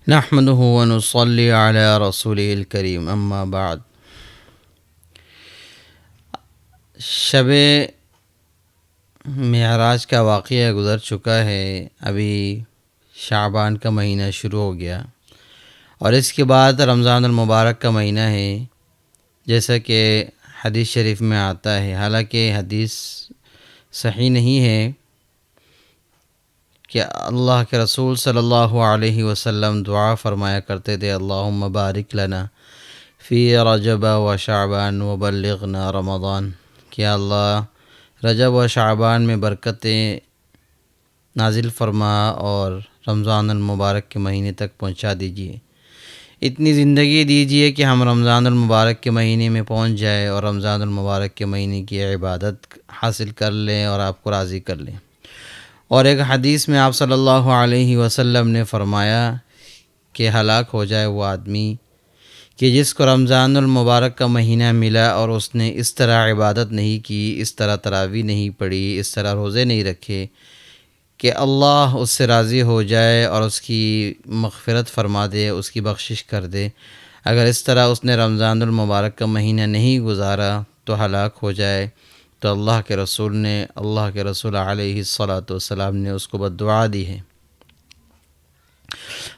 نحمده ونصلي على رسوله الكريم اما بعد۔ شب معراج کا واقعہ گزر چکا ہے، ابھی شعبان کا مہینہ شروع ہو گیا اور اس کے بعد رمضان المبارک کا مہینہ ہے، جیسا کہ حدیث شریف میں آتا ہے۔ حالانکہ حدیث صحیح نہیں ہے کہ اللہ کے رسول صلی اللہ علیہ وسلم دعا فرمایا کرتے تھے، اللہم بارک لنا فی رجب و شعبان و بلغنا رمضان، کہ اللہ رجب و شعبان میں برکتیں نازل فرما اور رمضان المبارک کے مہینے تک پہنچا دیجیے، اتنی زندگی دیجیے کہ ہم رمضان المبارک کے مہینے میں پہنچ جائے اور رمضان المبارک کے مہینے کی عبادت حاصل کر لیں اور آپ کو راضی کر لیں۔ اور ایک حدیث میں آپ صلی اللہ علیہ وسلم نے فرمایا کہ ہلاک ہو جائے وہ آدمی کہ جس کو رمضان المبارک کا مہینہ ملا اور اس نے اس طرح عبادت نہیں کی، اس طرح تراویح نہیں پڑھی، اس طرح روزے نہیں رکھے کہ اللہ اس سے راضی ہو جائے اور اس کی مغفرت فرما دے، اس کی بخشش کر دے۔ اگر اس طرح اس نے رمضان المبارک کا مہینہ نہیں گزارا تو ہلاک ہو جائے، تو اللہ کے رسول علیہ الصلاۃ والسلام نے اس کو بددعا دی ہے۔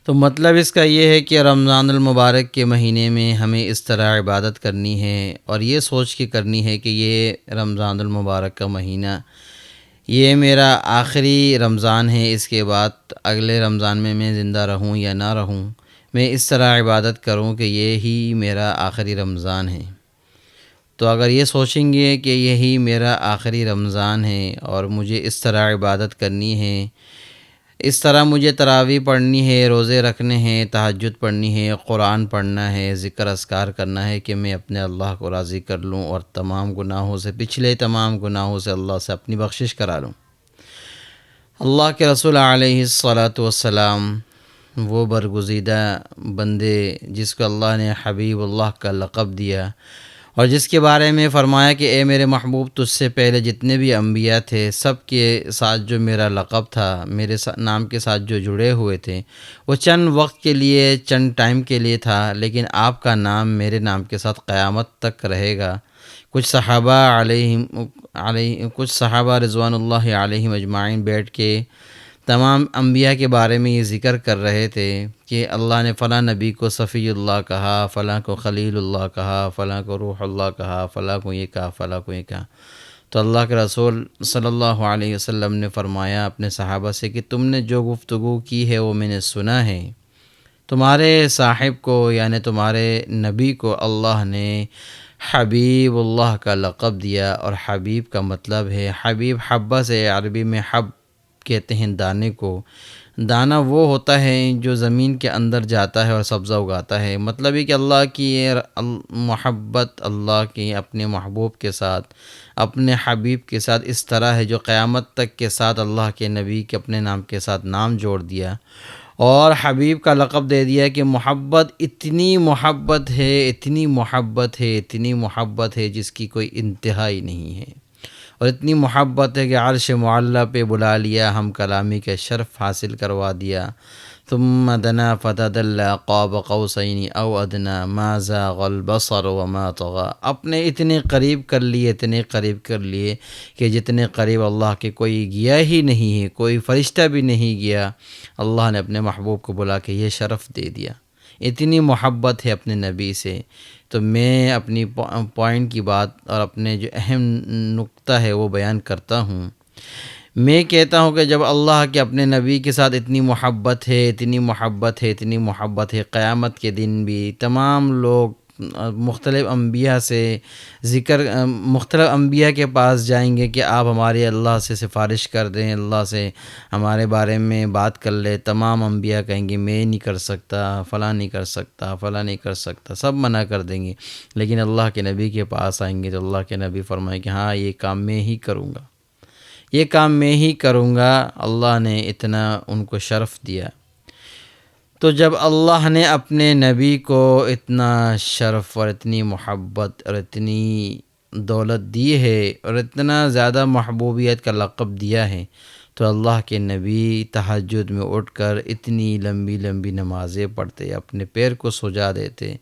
تو مطلب اس کا یہ ہے کہ رمضان المبارک کے مہینے میں ہمیں اس طرح عبادت کرنی ہے اور یہ سوچ کے کرنی ہے کہ یہ رمضان المبارک کا مہینہ یہ میرا آخری رمضان ہے، اس کے بعد اگلے رمضان میں زندہ رہوں یا نہ رہوں، میں اس طرح عبادت کروں کہ یہی میرا آخری رمضان ہے۔ تو اگر یہ سوچیں گے کہ یہی میرا آخری رمضان ہے اور مجھے اس طرح عبادت کرنی ہے، اس طرح مجھے تراویح پڑھنی ہے، روزے رکھنے ہیں، تہجد پڑھنی ہے، قرآن پڑھنا ہے، ذکر اذکار کرنا ہے کہ میں اپنے اللہ کو راضی کر لوں اور تمام گناہوں سے، پچھلے تمام گناہوں سے اللہ سے اپنی بخشش کرا لوں۔ اللہ کے رسول علیہ الصلاۃ والسلام وہ برگزیدہ بندے جس کو اللہ نے حبیب اللہ کا لقب دیا اور جس کے بارے میں فرمایا کہ اے میرے محبوب، تجھ سے پہلے جتنے بھی انبیاء تھے سب کے ساتھ جو میرا لقب تھا، میرے نام کے ساتھ جو جڑے ہوئے تھے، وہ چند وقت کے لیے، چند ٹائم کے لیے تھا، لیکن آپ کا نام میرے نام کے ساتھ قیامت تک رہے گا۔ کچھ صحابہ رضوان اللہ علیہم اجمعین بیٹھ کے تمام انبیاء کے بارے میں یہ ذکر کر رہے تھے کہ اللہ نے فلاں نبی کو صفی اللہ کہا، فلاں کو خلیل اللہ کہا، فلاں کو روح اللہ کہا، فلاں کو یہ کہا، فلاں کو یہ کہا۔ تو اللہ کے رسول صلی اللہ علیہ وسلم نے فرمایا اپنے صحابہ سے کہ تم نے جو گفتگو کی ہے وہ میں نے سنا ہے، تمہارے صاحب کو یعنی تمہارے نبی کو اللہ نے حبیب اللہ کا لقب دیا، اور حبیب کا مطلب ہے، حبیب حبہ سے عربی میں حب کہتے ہیں دانے کو۔ دانہ وہ ہوتا ہے جو زمین کے اندر جاتا ہے اور سبزہ اگاتا ہے۔ مطلب ہے کہ اللہ کی یہ محبت اللہ کی اپنے محبوب کے ساتھ، اپنے حبیب کے ساتھ اس طرح ہے جو قیامت تک کے ساتھ اللہ کے نبی کے اپنے نام کے ساتھ نام جوڑ دیا اور حبیب کا لقب دے دیا کہ محبت اتنی محبت ہے، اتنی محبت ہے، اتنی محبت ہے جس کی کوئی انتہا ہی نہیں ہے، اور اتنی محبت ہے کہ عرش معلیٰ پہ بلا لیا، ہم کلامی کے شرف حاصل کروا دیا۔ ثم دنا فتدلی قاب قوسین او ادنی ما زاغ البصر وما طغی، اپنے اتنے قریب کر لیے، اتنے قریب کر لیے کہ جتنے قریب اللہ کے کوئی گیا ہی نہیں ہے، کوئی فرشتہ بھی نہیں گیا، اللہ نے اپنے محبوب کو بلا کے یہ شرف دے دیا۔ اتنی محبت ہے اپنے نبی سے۔ تو میں اپنی پوائنٹ کی بات اور اپنے جو اہم نقطہ ہے وہ بیان کرتا ہوں۔ میں کہتا ہوں کہ جب اللہ کے اپنے نبی کے ساتھ اتنی محبت ہے، اتنی محبت ہے، اتنی محبت ہے، قیامت کے دن بھی تمام لوگ مختلف انبیاء سے مختلف انبیاء کے پاس جائیں گے کہ آپ ہمارے اللہ سے سفارش کر دیں، اللہ سے ہمارے بارے میں بات کر لے۔ تمام انبیاء کہیں گے میں نہیں کر سکتا، فلاں نہیں کر سکتا، فلاں نہیں کر سکتا، سب منع کر دیں گے۔ لیکن اللہ کے نبی کے پاس آئیں گے تو اللہ کے نبی فرمائیں کہ ہاں یہ کام میں ہی کروں گا، یہ کام میں ہی کروں گا۔ اللہ نے اتنا ان کو شرف دیا۔ تو جب اللہ نے اپنے نبی کو اتنا شرف اور اتنی محبت اور اتنی دولت دی ہے اور اتنا زیادہ محبوبیت کا لقب دیا ہے، تو اللہ کے نبی تہجد میں اٹھ کر اتنی لمبی لمبی نمازیں پڑھتے، اپنے پیر کو سجا دیتے،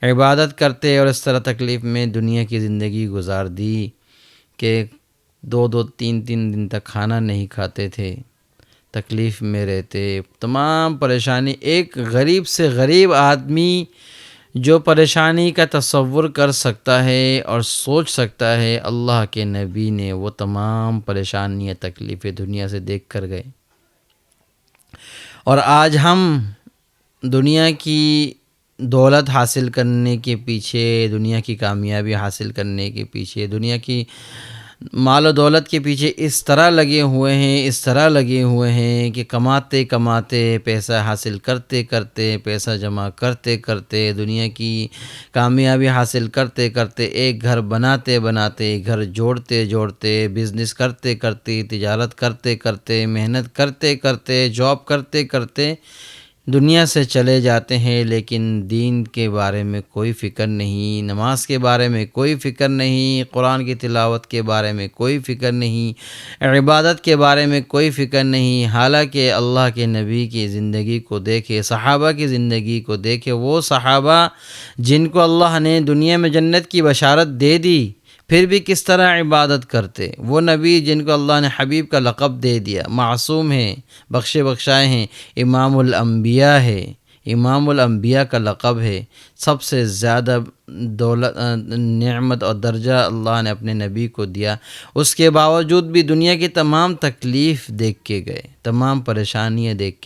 عبادت کرتے، اور اس طرح تکلیف میں دنیا کی زندگی گزار دی کہ 2-2 3 دن تک کھانا نہیں کھاتے تھے، تکلیف میں رہتے، تمام پریشانی۔ ایک غریب سے غریب آدمی جو پریشانی کا تصور کر سکتا ہے اور سوچ سکتا ہے، اللہ کے نبی نے وہ تمام پریشانیاں تکلیفیں دنیا سے دیکھ کر گئے۔ اور آج ہم دنیا کی دولت حاصل کرنے کے پیچھے، دنیا کی کامیابی حاصل کرنے کے پیچھے، دنیا کی مال و دولت کے پیچھے اس طرح لگے ہوئے ہیں کہ کماتے کماتے، پیسہ حاصل کرتے کرتے، پیسہ جمع کرتے کرتے، دنیا کی کامیابی حاصل کرتے کرتے، ایک گھر بناتے بناتے، گھر جوڑتے جوڑتے، بزنس کرتے کرتے، تجارت کرتے کرتے، محنت کرتے کرتے، جاب کرتے کرتے دنیا سے چلے جاتے ہیں، لیکن دین کے بارے میں کوئی فکر نہیں، نماز کے بارے میں کوئی فکر نہیں، قرآن کی تلاوت کے بارے میں کوئی فکر نہیں، عبادت کے بارے میں کوئی فکر نہیں۔ حالانکہ اللہ کے نبی کی زندگی کو دیکھے، صحابہ کی زندگی کو دیکھے، وہ صحابہ جن کو اللہ نے دنیا میں جنت کی بشارت دے دی، پھر بھی کس طرح عبادت کرتے۔ وہ نبی جن کو اللہ نے حبیب کا لقب دے دیا، معصوم ہیں، بخشے بخشائے ہیں، امام الانبیاء ہے، امام الانبیاء کا لقب ہے، سب سے زیادہ دولت، نعمت اور درجہ اللہ نے اپنے نبی کو دیا، اس کے باوجود بھی دنیا کی تمام تکلیف دیکھ کے گئے، تمام پریشانیاں دیکھ کے